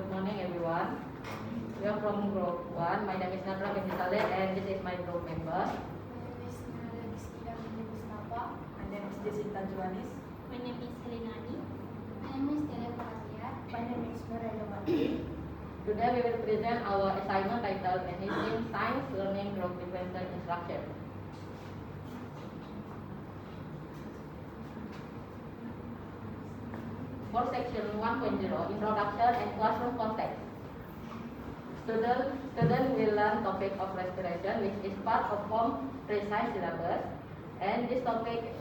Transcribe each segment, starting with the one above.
Good morning, everyone. We are from Group 1. My name is Nadra binti Saleh, and this is my group member. My name is Jacinta Juanis. My name is Helinani. My name is Delia Pratia. My name is Murayda Bakri. Today we will present our assignment titled Enhancing Science Learning Through Differential Instruction. For section 1.0, Introduction and Classroom Context. Student will learn topic of respiration, which is part of form precise syllabus, and this topic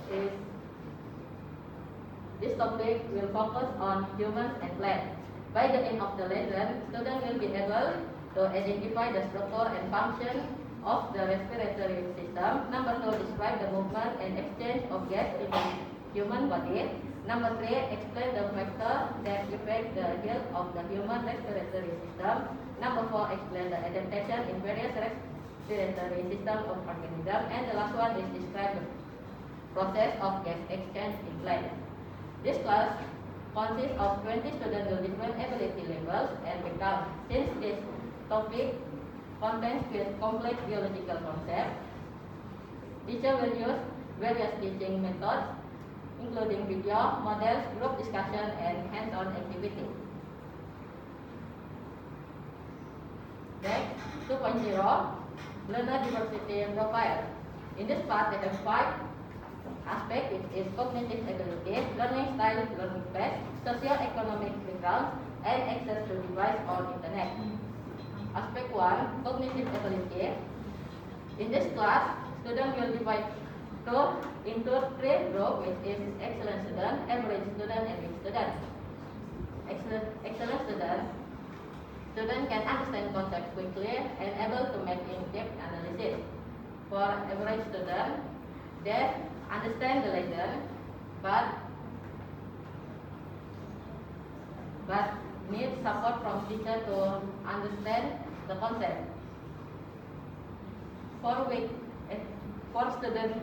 will focus on humans and plants. By the end of the lesson, students will be able to identify the structure and function of the respiratory system. Number 2, describe the movement and exchange of gas in the human body. Number 3, explain the factors that affect the health of the human respiratory system. Number 4, explain the adaptation in various respiratory systems of organisms. And the last one is describe the process of gas exchange in plants. This class consists of 20 students with different ability levels and backgrounds. Since this topic contains complex biological concepts, teacher will use various teaching methods, including video, models, group discussion, and hands-on activity. Next, 2.0, learner diversity profile. In this part, there are 5 aspects, which is cognitive ability, learning style, learning pace, socio-economic background, and access to device or internet. Aspect 1, cognitive ability. In this class, students will divide into 3 groups, which is excellent student, average student, and weak student. Excellent student can understand concepts quickly and able to make in-depth analysis. For average student, they understand the lesson, but need support from teacher to understand the concept. For weak students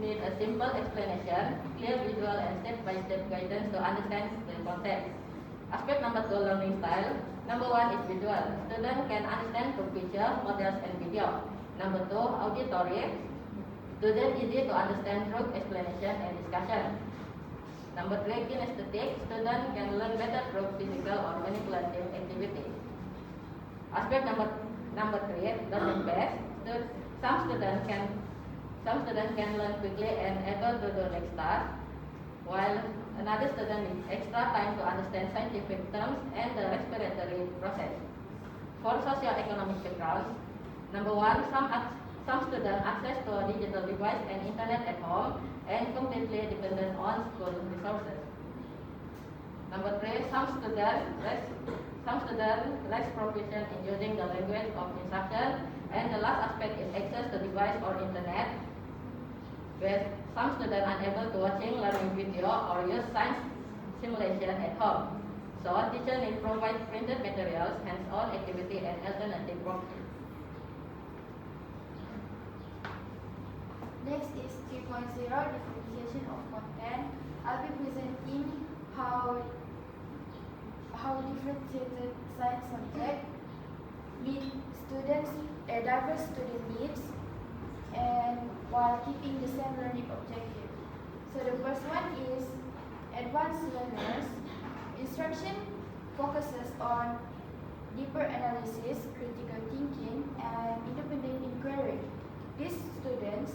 need a simple explanation, clear visual, and step-by-step guidance to understand the concept. Aspect number 2, learning style. Number 1 is visual. Students can understand through picture, models, and video. Number 2, auditory. Students easy to understand through explanation and discussion. Number 3, kinesthetic. Students can learn better through physical or manipulative activity. Aspect number 3, learning pace. Some students can learn quickly and able to do next task, while another student needs extra time to understand scientific terms and the respiratory process. For socio-economic backgrounds, number 1, some students access to a digital device and internet at home and completely dependent on school resources. Number 3, some students less proficient in using the language of instruction. And the last aspect is access to device or internet, where some students are unable to watching learning video or use science simulation at home. So teacher need provide printed materials, hands-on activity, and alternative worksheets. Next is 3.0, differentiation of content. I'll be presenting how differentiated science subject meet students, diverse student needs, and while keeping the same learning objective. So the first one is advanced learners. Instruction focuses on deeper analysis, critical thinking, and independent inquiry. These students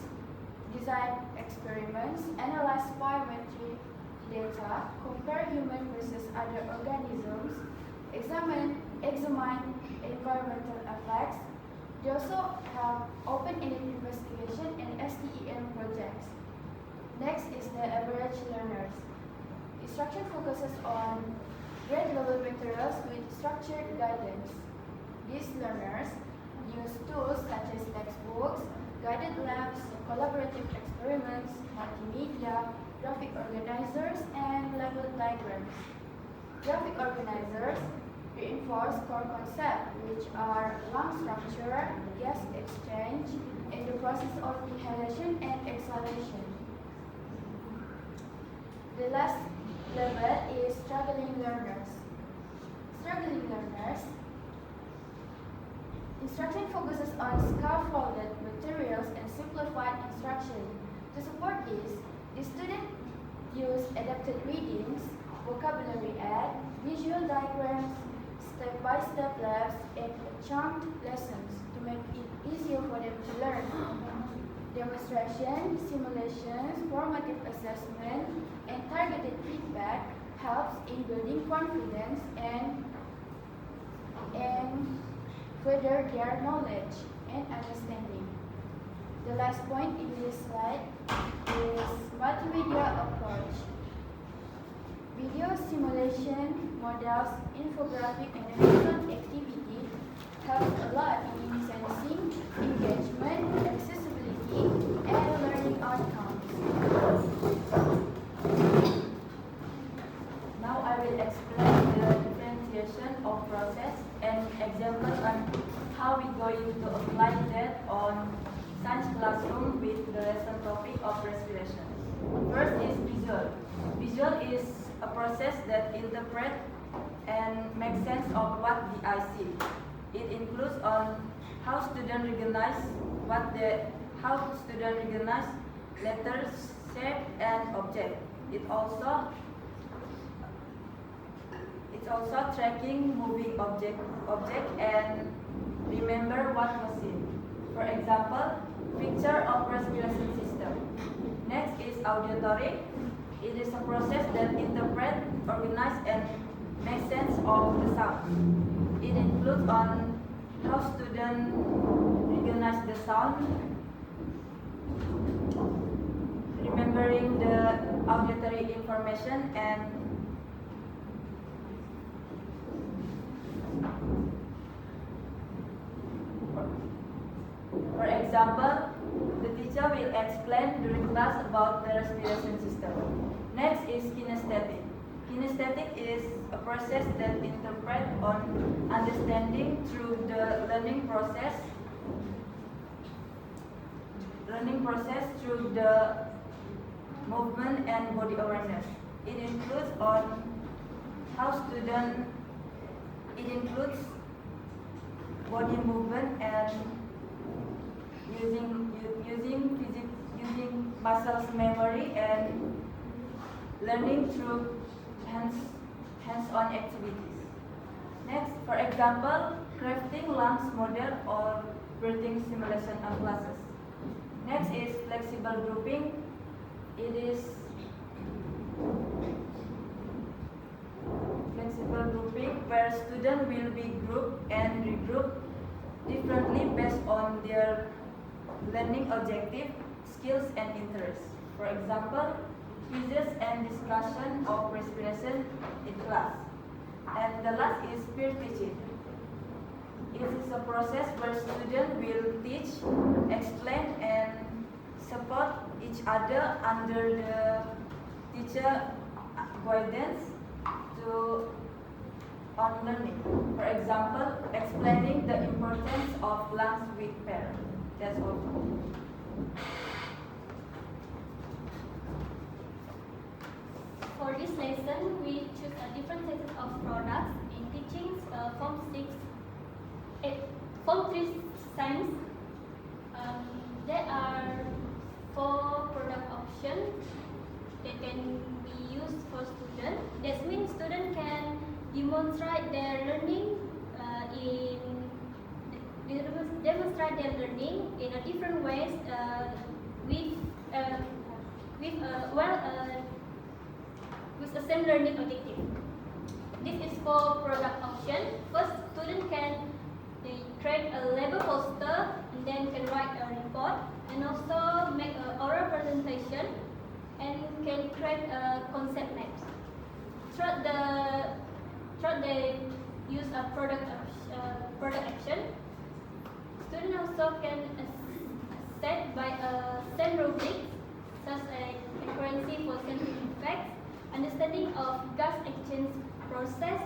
design experiments, analyze biometric data, compare human versus other organisms, examine environmental effects. They also have open-ended investigation and STEM projects. Next is the average learners. Instruction focuses on grade-level materials with structured guidance. These learners use tools such as textbooks, guided labs, collaborative experiments, multimedia, graphic organizers, and level diagrams. Graphic organizers reinforce core concepts, which are lung structure, gas exchange, and the process of inhalation and exhalation. The last level is struggling learners. Struggling learners. Instruction focuses on scaffolded materials and simplified instruction. To support this, the student use adapted readings, vocabulary aid, visual diagrams, step-by-step labs, and chunked lessons to make it easier for them to learn. Demonstration, simulations, formative assessment, and targeted feedback helps in building confidence and further their knowledge and understanding. The last point in this slide is multimedia approach. Video simulation, models, infographic, and hands-on activity helps a lot in sensing, engagement, accessibility, and learning outcomes. Now I will explain the differentiation of process and examples on how we going to apply that on science classroom with the lesson topic of respiration. First is visual. Visual is a process that interprets and makes sense of what the eye sees. It includes on how students recognize letters, shape, and object. It's also tracking moving object and remember what was seen. For example, picture of respiration system. Next is auditory. It is a process that interprets, organizes, and makes sense of the sound. It includes on how students recognize the sound, remembering the auditory information, and for example, the teacher will explain during class about the respiration system. Next is kinesthetic. Kinesthetic is a process that interprets on understanding through the learning process through the movement and body awareness. It includes on how student. It includes body movement and using muscles memory and learning through hands-on activities. Next, for example, crafting lungs model or breathing simulation and classes. Next is flexible grouping. It is flexible grouping where students will be grouped and regrouped differently based on their learning objective, skills, and interests. For example, quizzes and discussion of respiration in class. And the last is peer teaching. It is a process where students will teach, explain, and support each other under the teacher guidance on learning. For example, explaining the importance of lungs with pair. That's all. For this lesson, we choose a different set of products in teaching Form 3 science. There are 4 product options that can be used for students. That means students can demonstrate their learning in a different ways with the same learning objective. This is for product option. First, student can create a label poster and then can write a report and also make an oral presentation and can create a concept maps. Throughout the use a product action, student also can set by same rubrics such as accuracy for scientific facts, understanding of gas exchange process,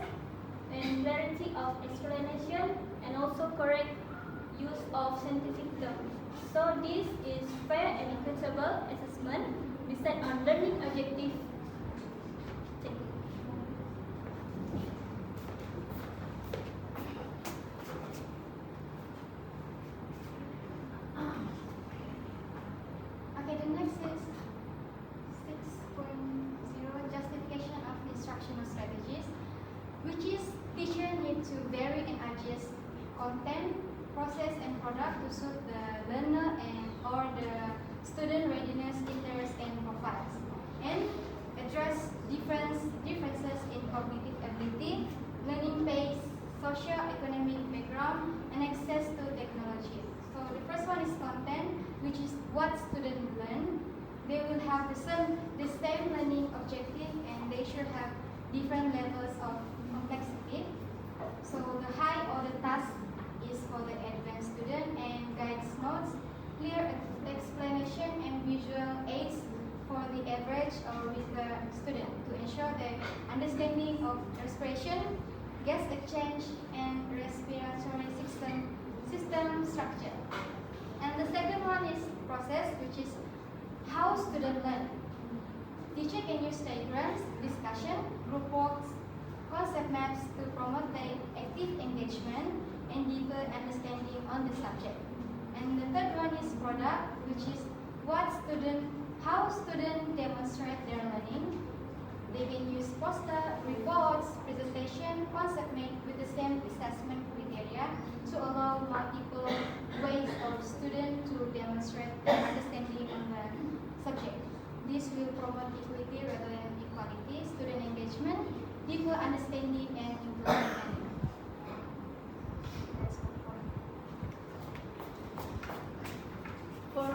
and clarity of explanation, and also correct use of scientific terms. So this is fair and equitable assessment based on learning objective. Thank you. Okay, the next is 6.0 justification of instructional strategies, which is teacher need to vary and adjust content, process, and product to suit the learner and or the student readiness, interest, and profiles, and address differences in cognitive ability, learning pace, socio-economic background, and access to technology. So the first one is content, which is what students learn. They will have the same learning objective, and they should have different levels of complexity. So the high order task is for the advanced student, and guides notes, clear explanation, and visual aids for the average or weaker student to ensure the understanding of respiration, gas exchange, and respiratory system structure. And the second one is process, which is how students learn. Teacher can use diagrams, discussion, group works, concept maps to promote the active engagement and deeper understanding on the subject. And the third one is product, which is how students demonstrate their learning. They can use poster, reports, presentation, concept map with the same assessment criteria to allow multiple ways of students to demonstrate their understanding on the subject. This will promote equity rather than equality, student engagement, deeper understanding, and improvement learning. That's my point. For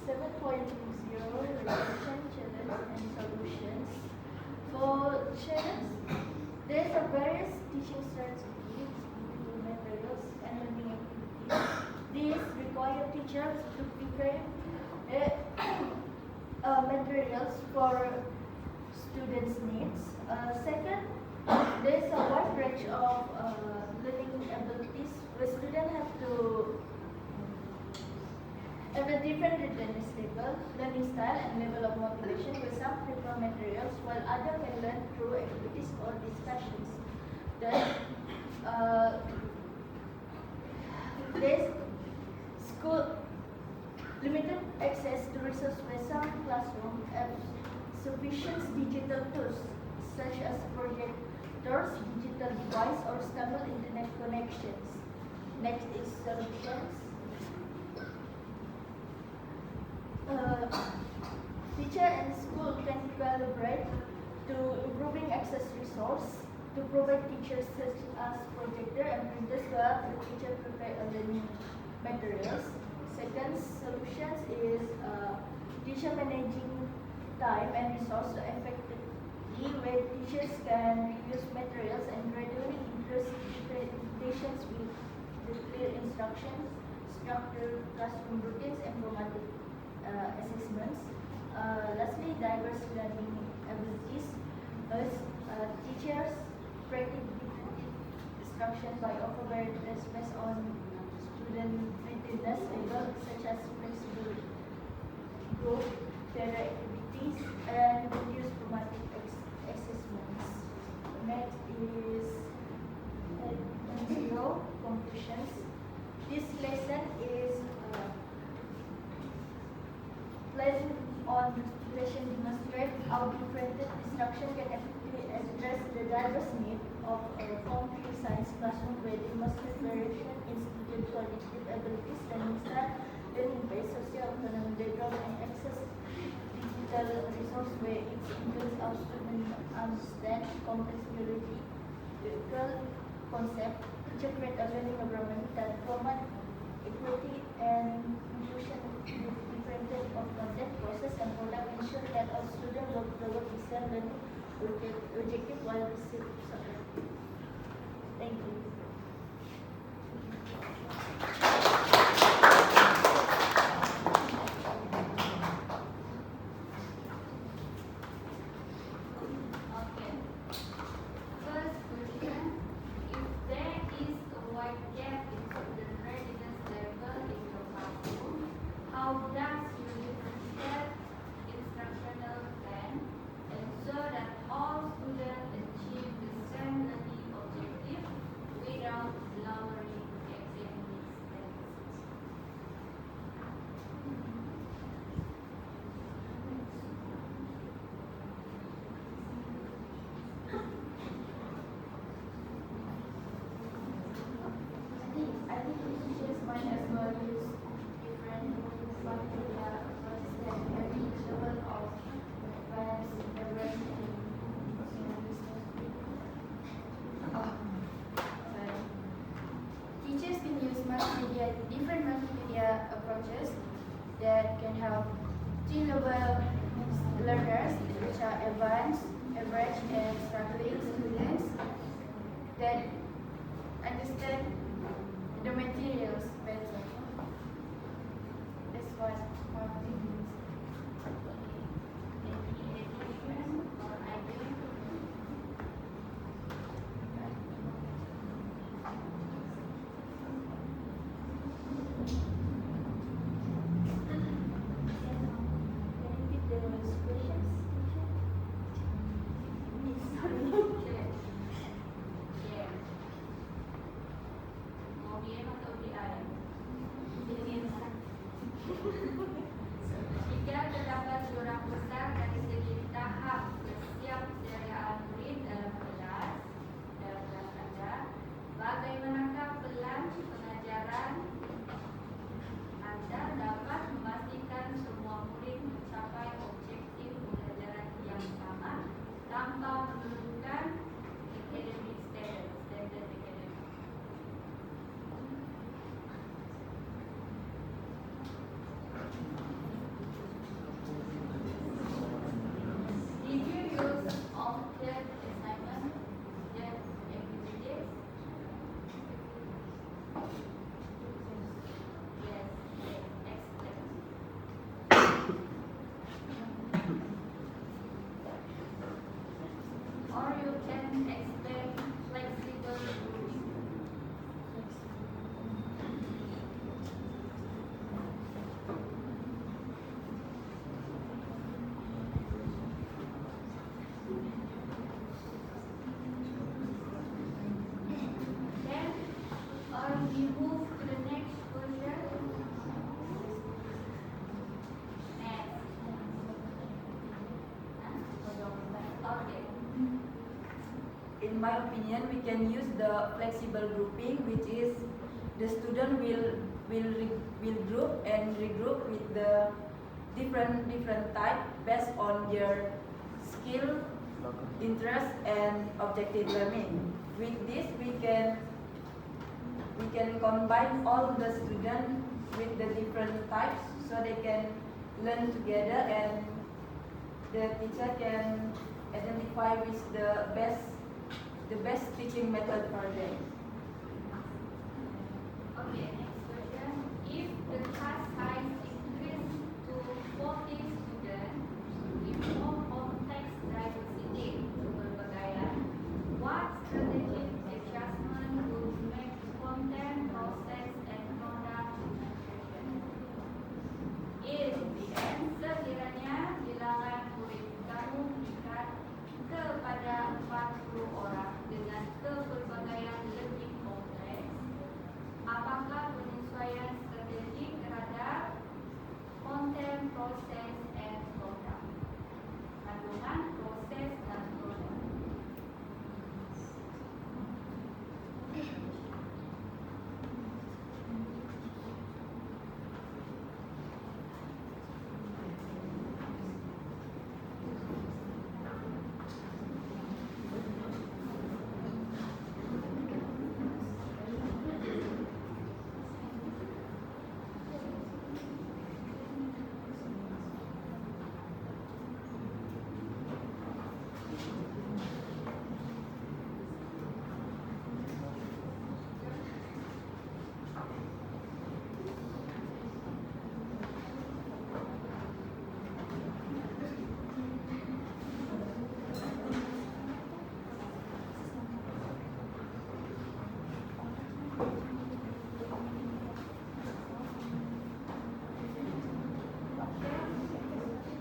7.0, reflection, challenge, and solutions. For challenge, there are various teaching strategies, including materials and learning activities. These require teachers to prepare materials for students' needs. Second, there is a wide range of learning abilities where students have a different readiness level, learning style, and level of motivation, where some prefer materials while others can learn through activities or discussions. Then, there's school limited access to resources where some classrooms have sufficient digital tools such as projectors, digital device, or stable internet connections. Next is solutions. Teacher and school can collaborate to improving access resource to provide teachers such as projector and printers to help the teacher prepare learning materials. Second solutions is teacher managing time and resource effectively, where teachers can reuse materials and gradually introduce presentations with clear instructions, structured classroom routines, and formative assessments. Lastly, diverse learning abilities. Teachers practice different instruction by offering based on student readiness level, such as flexible group, theory activities, and reduced formative assessments. Next is 0 conclusions. This lesson is lesson on situation demonstrate how differentiated instruction can effectively address the diverse needs of a Form 3 science classroom, where demonstrate variation in student cognitive abilities, learning style, learning based socio-economic background, and access digital resource, where it includes how students understand complex theoretical concept, teacher create a learning environment that promote equity and inclusion with differentiated of content, process, and product, ensure that all students work toward the same learning objective while receiving support. Thank you. Okay. First question: if there is a wide gap in student readiness level in your classroom, how does you differentiate instructional plan ensure that all T-level learners, which are advanced, average, and struggling students that understand the materials better. That's what our thing means. Any addition or idea? Mau DM atau DI? Jika terdapat jurang besar dari segi tahap kesiapsiagaan murid dalam kelas Anda, bagaimanakah pelan pengajaran Anda dapat memastikan semua murid mencapai objektif pembelajaran yang sama tanpa menurunkan academic standard academic? Did you use object assignment, object activities? Yes, excellent. Or you can explain flexible rules. Then, or we move to the next question. Next. Okay. In my opinion, we can use the flexible grouping, which is the student will group and regroup with the different type based on their skill, interest, and objective learning. With this, we can combine all the students with the different types, so they can learn together, and the teacher can identify with the best teaching method for them. Okay, next question. If the class size increased to 40 students with more context diversity keberbagai, what strategic adjustment would make content, process, and product integration? If the answer sekiranya bilangan murid kamu meningkat kepada 40 orang dengan keberbagaian lebih kompleks, apakah penyesuaian strategik terhadap konten, proses, and product? Kandungan, proses, dan produk.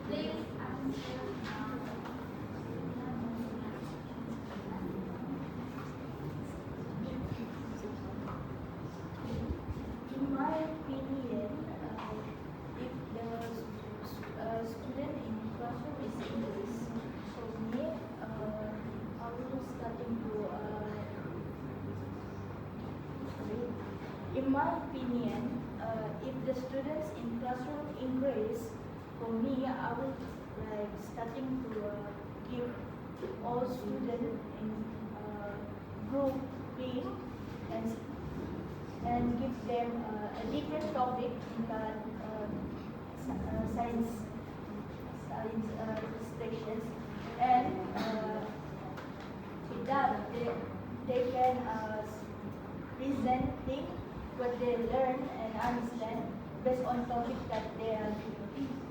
Please answer now. In my opinion, if the student in classroom is English, for me, I will starting to. In my opinion, if the students in classroom English, for me, I will like starting to give all students in group B and give them a different topic in the science understand based on topic that they are doing.